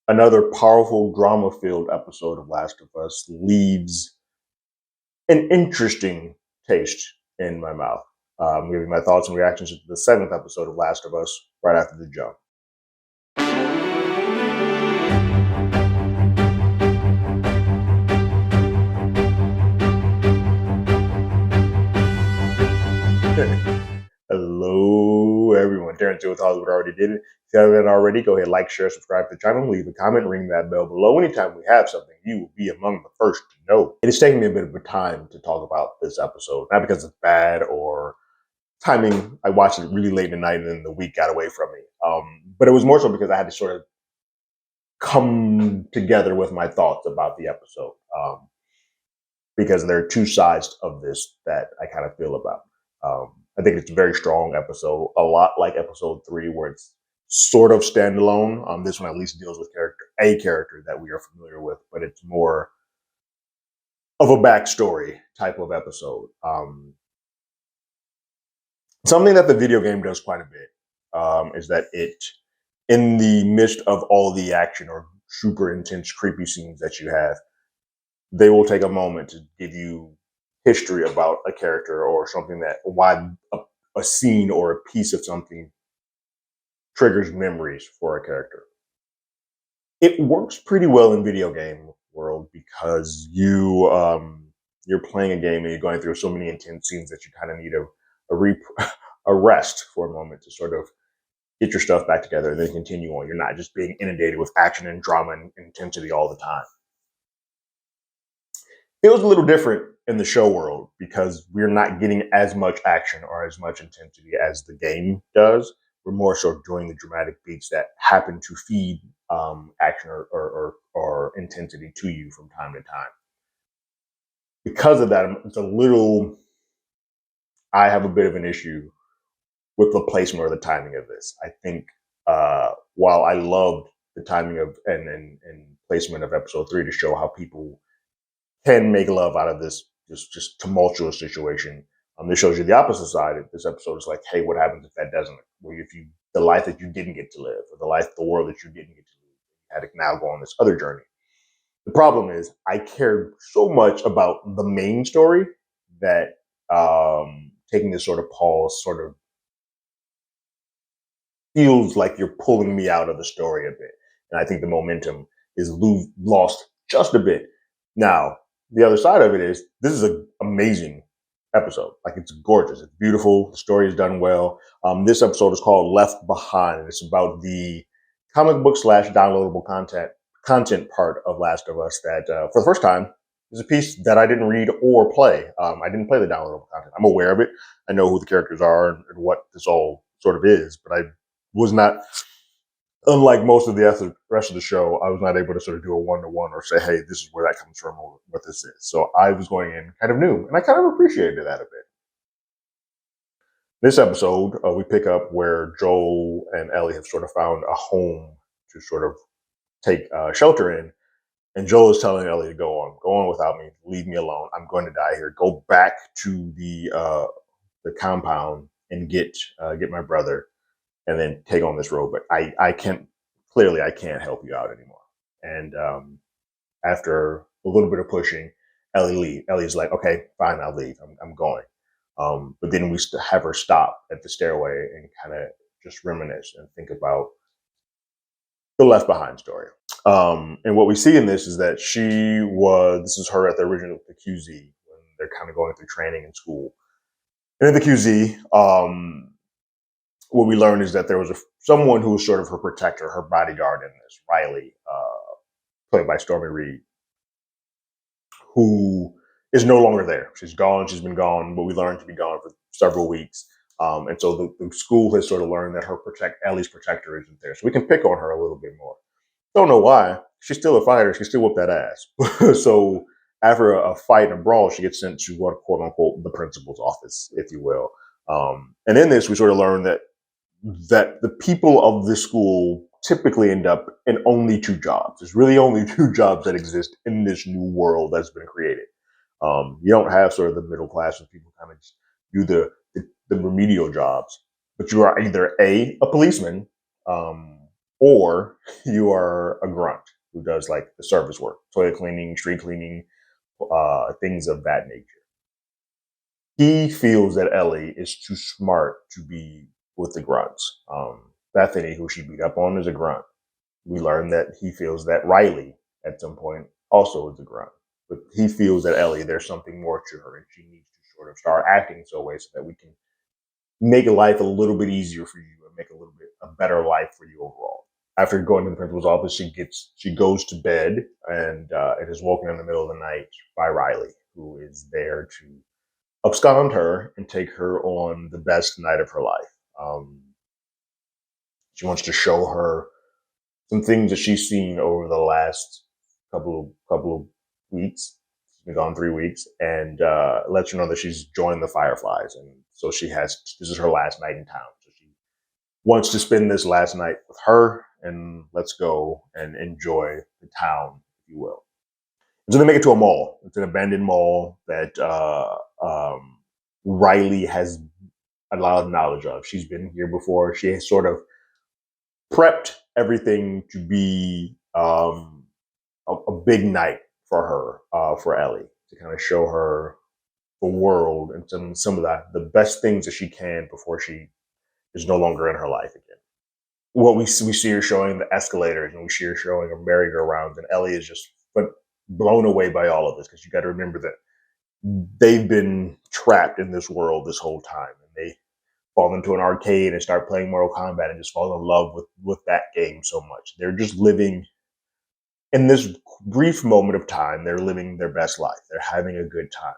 another powerful drama-filled episode of Last of Us leaves an interesting taste in my mouth. I'm giving my thoughts and reactions to the seventh episode of Last of Us right after the jump. Hello, everyone. Terrence here with Hollywood Already Did It. If you haven't already, go ahead, like, share, subscribe to the channel, leave a comment, ring that bell below. Anytime we have something, you will be among the first to know. It is taking me a bit of a time to talk about this episode, not because it's bad or timing. I watched it really late at night and then the week got away from me. But it was more so because I had to sort of come together with my thoughts about the episode. Because there are two sides of this that I kind of feel about. I think it's a very strong episode, a lot like episode 3, where it's sort of standalone. This one at least deals with a character that we are familiar with, but it's more of a backstory type of episode. Something that the video game does quite a bit is that it, in the midst of all the action or super intense, creepy scenes that you have, they will take a moment to give you history about a character or something, that why a scene or a piece of something triggers memories for a character. It works pretty well in video game world because you're playing a game and you're going through so many intense scenes that you kind of need a rest for a moment to sort of get your stuff back together and then continue on. You're not just being inundated with action and drama and intensity all the time. It was a little different in the show world because we're not getting as much action or as much intensity as the game does. We're more so doing the dramatic beats that happen to feed action or intensity to you from time to time. Because of that, it's a little, I have a bit of an issue with the placement or the timing of this. I think while I loved the timing of and placement of episode 3 to show how people can make love out of this just tumultuous situation. This shows you the opposite side. This episode is like, hey, what happens if that doesn't? Well, if you, the life that you didn't get to live, or the world that you didn't get to live, you had to now go on this other journey. The problem is, I cared so much about the main story that taking this sort of pause sort of feels like you're pulling me out of the story a bit. And I think the momentum is lost just a bit. Now, the other side of it is, this is an amazing episode. Like, it's gorgeous. It's beautiful. The story is done well. This episode is called Left Behind. And it's about the comic book / downloadable content part of Last of Us that, for the first time, is a piece that I didn't read or play. I didn't play the downloadable content. I'm aware of it. I know who the characters are and what this all sort of is, but I was not, unlike most of the rest of the show, I was not able to sort of do a one-to-one or say, hey, this is where that comes from or what this is. So I was going in kind of new, and I kind of appreciated that a bit. This episode, we pick up where Joel and Ellie have sort of found a home to sort of take shelter in. And Joel is telling Ellie to go on without me, leave me alone. I'm going to die here. Go back to the compound and get my brother, and then take on this role. But I can't help you out anymore. And after a little bit of pushing, Ellie's like, okay, fine, I'll leave. I'm going. But then we have her stop at the stairway and kind of just reminisce and think about the Left Behind story. And what we see in this is that this is her at the original the QZ when they're kind of going through training in school. And in the QZ, what we learn is that there was someone who was sort of her protector, her bodyguard in this, Riley, played by Stormy Reed, who is no longer there. She's gone. She's been gone, but we learned to be gone for several weeks. And so the school has sort of learned that Ellie's protector isn't there. So we can pick on her a little bit more. Don't know why. She's still a fighter. She can still whoop that ass. So after a fight and a brawl, she gets sent to what, quote unquote, the principal's office, if you will. And in this, we sort of learn that the people of this school typically end up in only 2 jobs. There's really only 2 jobs that exist in this new world that's been created. You don't have sort of the middle class where people kind of just do the remedial jobs, but you are either a policeman, or you are a grunt who does like the service work, toilet cleaning, street cleaning, things of that nature. He feels that Ellie is too smart to be with the grunts. Bethany, who she beat up on, is a grunt. We learn that he feels that Riley, at some point, also is a grunt. But he feels that Ellie, there's something more to her, and she needs to sort of start acting so way so that we can make life a little bit easier for you and make a little bit a better life for you overall. After going to the principal's office, she goes to bed and is woken in the middle of the night by Riley, who is there to abscond her and take her on the best night of her life. She wants to show her some things that she's seen over the last couple of weeks. She's been gone 3 weeks, and lets her know that she's joined the Fireflies, and so this is her last night in town. So she wants to spend this last night with her, and let's go and enjoy the town, if you will. And so they make it to a mall. It's an abandoned mall that Riley has a lot of knowledge of. She's been here before. She has sort of prepped everything to be a big night for her, for Ellie, to kind of show her the world and some of the best things that she can before she is no longer in her life again. What we see her showing the escalators, and we see her showing a merry-go-round, and Ellie is just blown away by all of this, because you got to remember that they've been trapped in this world this whole time, and they fall into an arcade and start playing Mortal Kombat and just fall in love with that game so much. They're just living in this brief moment of time. They're living their best life. They're having a good time.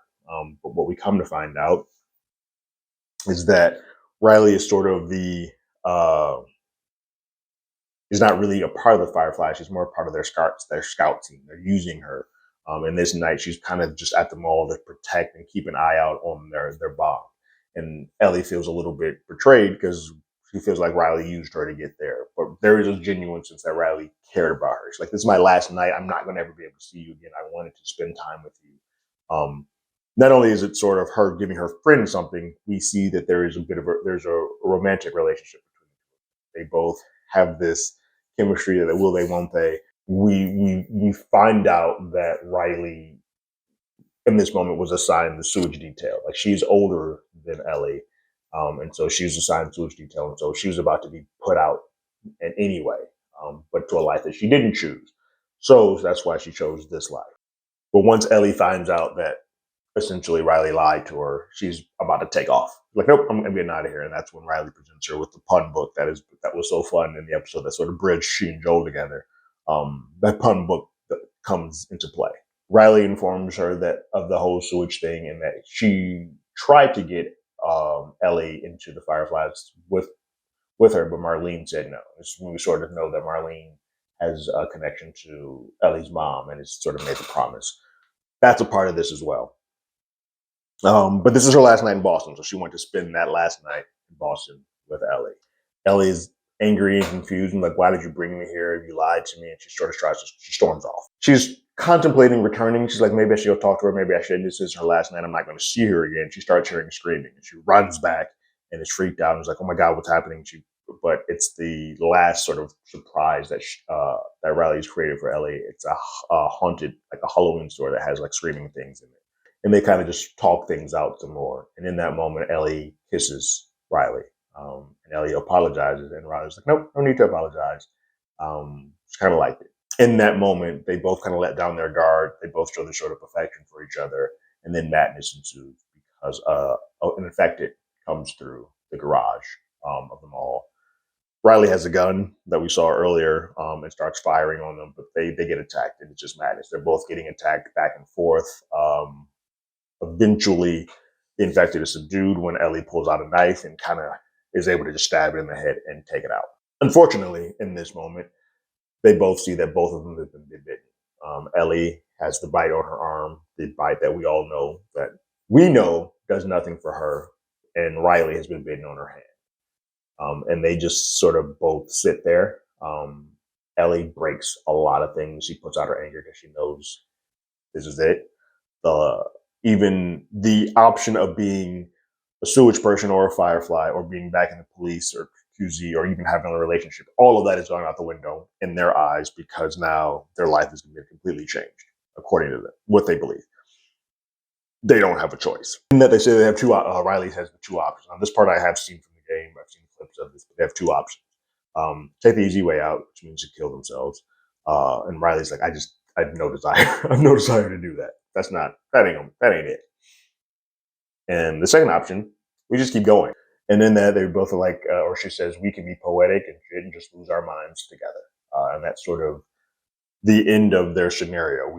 But what we come to find out is that Riley is sort of is not really a part of the Firefly. She's more a part of their scout team. They're using her. And this night, she's kind of just at the mall to protect and keep an eye out on their bomb. And Ellie feels a little bit betrayed because she feels like Riley used her to get there. But there is a genuine sense that Riley cared about her. She's like, this is my last night. I'm not going to ever be able to see you again. I wanted to spend time with you. Not only is it sort of her giving her friend something, we see that there is there's a romantic relationship between them. They both have this chemistry that will they, won't they. We find out that Riley in this moment was assigned the sewage detail. Like, she's older than Ellie, and so she was assigned sewage detail, and so she was about to be put out in any way, but to a life that she didn't choose. So that's why she chose this life. But once Ellie finds out that essentially Riley lied to her, she's about to take off. Like, nope, I'm getting out of here. And that's when Riley presents her with the pun book that was so fun in the episode that sort of bridged she and Joel together. That pun book comes into play. Riley informs her that of the whole sewage thing, and that she tried to get Ellie into the Fireflies with her, but Marlene said no. This is when we sort of know that Marlene has a connection to Ellie's mom and has sort of made the promise. That's a part of this as well. But this is her last night in Boston, so she went to spend that last night in Boston with Ellie. Ellie's angry and confused and like, why did you bring me here? You lied to me. And she sort of she storms off. She's contemplating returning. She's like, maybe I should go talk to her. Maybe I should. This is her last night. I'm not going to see her again. She starts hearing screaming, and she runs back and is freaked out and is like, oh my God, what's happening? But it's the last sort of surprise that that Riley's created for Ellie. It's a haunted, like a Halloween store that has like screaming things in it. And they kind of just talk things out some more. And in that moment, Ellie kisses Riley. And Ellie apologizes, and Riley's like, nope, no need to apologize. She kind of liked it. In that moment, they both kind of let down their guard. They both show the sort of affection for each other. And then madness ensues because an infected comes through the garage of the mall. Riley has a gun that we saw earlier and starts firing on them, but they get attacked, and it's just madness. They're both getting attacked back and forth. Eventually, the infected is subdued when Ellie pulls out a knife and kind of is able to just stab it in the head and take it out. Unfortunately, in this moment, they both see that both of them have been bitten. Ellie has the bite on her arm, the bite that we all know that we know does nothing for her, and Riley has been bitten on her hand. And they just sort of both sit there. Ellie breaks a lot of things. She puts out her anger because she knows this is it. Even the option of being a sewage person or a Firefly or being back in the police or QZ or even having a relationship. All of that is going out the window in their eyes because now their life is going to be completely changed, according to them, what they believe. They don't have a choice. And that they say they have two, Riley has the two options. On this part I have seen from the game, I've seen clips of this, but they have two options. Take the easy way out, which means to kill themselves. And Riley's like, I have no desire. I have no desire to do that. That ain't it. And the second option, we just keep going. And in that, they both are like, or she says, we can be poetic and shit and just lose our minds together. And that's sort of the end of their scenario.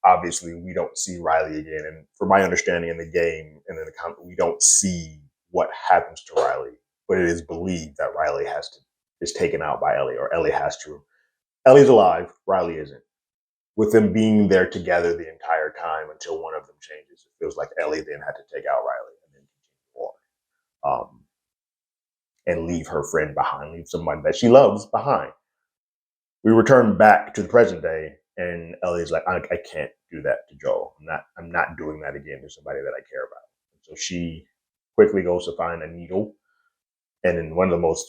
Obviously, we don't see Riley again. And from my understanding in the game and in the comic, we don't see what happens to Riley. But it is believed that Riley is taken out by Ellie, or Ellie has to. Ellie's alive, Riley isn't. With them being there together the entire time until one of them changes, it feels like Ellie then had to take out Riley and then continue on. And leave her friend behind, leave somebody that she loves behind. We return back to the present day, and Ellie's like, I can't do that to Joel. I'm not doing that again to somebody that I care about. And so she quickly goes to find a needle, and in one of the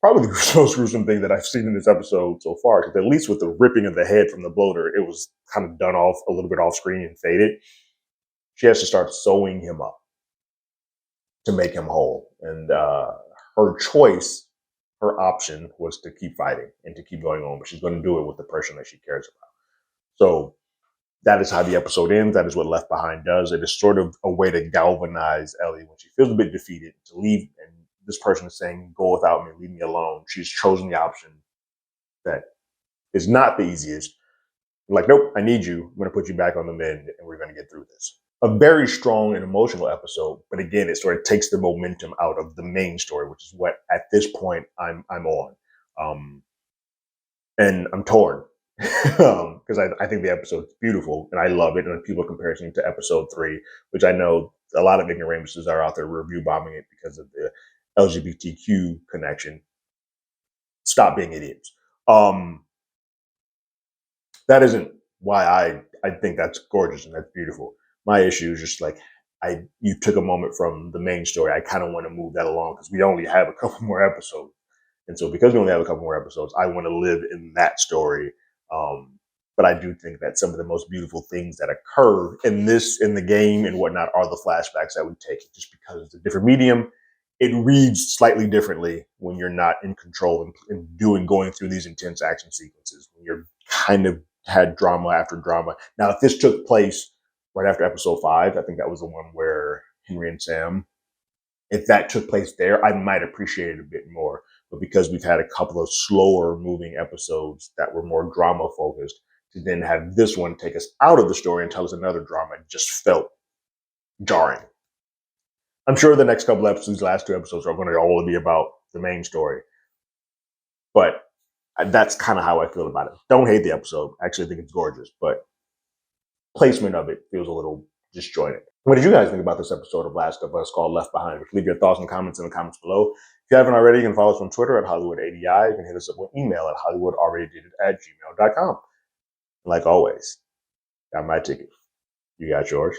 probably the most gruesome thing that I've seen in this episode so far, because at least with the ripping of the head from the bloater, it was kind of done off a little bit off screen and faded. She has to start sewing him up to make him whole. And her choice, her option was to keep fighting and to keep going on, but she's going to do it with the person that she cares about. So that is how the episode ends. That is what Left Behind does. It is sort of a way to galvanize Ellie when she feels a bit defeated, to leave, and this person is saying, go without me, leave me alone. She's chosen the option that is not the easiest. Like, nope, I need you. I'm going to put you back on the mend, and we're going to get through this. A very strong and emotional episode, but again, it sort of takes the momentum out of the main story, which is what at this point I'm on. And I'm torn because I think the episode's beautiful and I love it. And people compare it to episode 3, which I know a lot of ignoramuses are out there review bombing it because of the LGBTQ connection. Stop being idiots. That isn't why I think that's gorgeous and that's beautiful. My issue is just like, you took a moment from the main story. I kind of want to move that along because we only have a couple more episodes. And so because we only have a couple more episodes, I want to live in that story. But I do think that some of the most beautiful things that occur in the game and whatnot are the flashbacks that we take, just because it's a different medium. It reads slightly differently when you're not in control and going through these intense action sequences, when you're kind of had drama after drama. Now, if this took place right after episode 5, I think that was the one where Henry and Sam, if that took place there, I might appreciate it a bit more. But because we've had a couple of slower moving episodes that were more drama focused, to then have this one take us out of the story and tell us another drama, it just felt jarring. I'm sure the next couple of episodes, last 2 episodes, are going to all be about the main story. But that's kind of how I feel about it. Don't hate the episode. I actually think it's gorgeous, but placement of it feels a little disjointed. What did you guys think about this episode of Last of Us called Left Behind? Leave your thoughts and comments in the comments below. If you haven't already, you can follow us on Twitter at HollywoodADI. You can hit us up on email at HollywoodAlreadyDidIt@gmail.com. Like always, got my ticket. You got yours.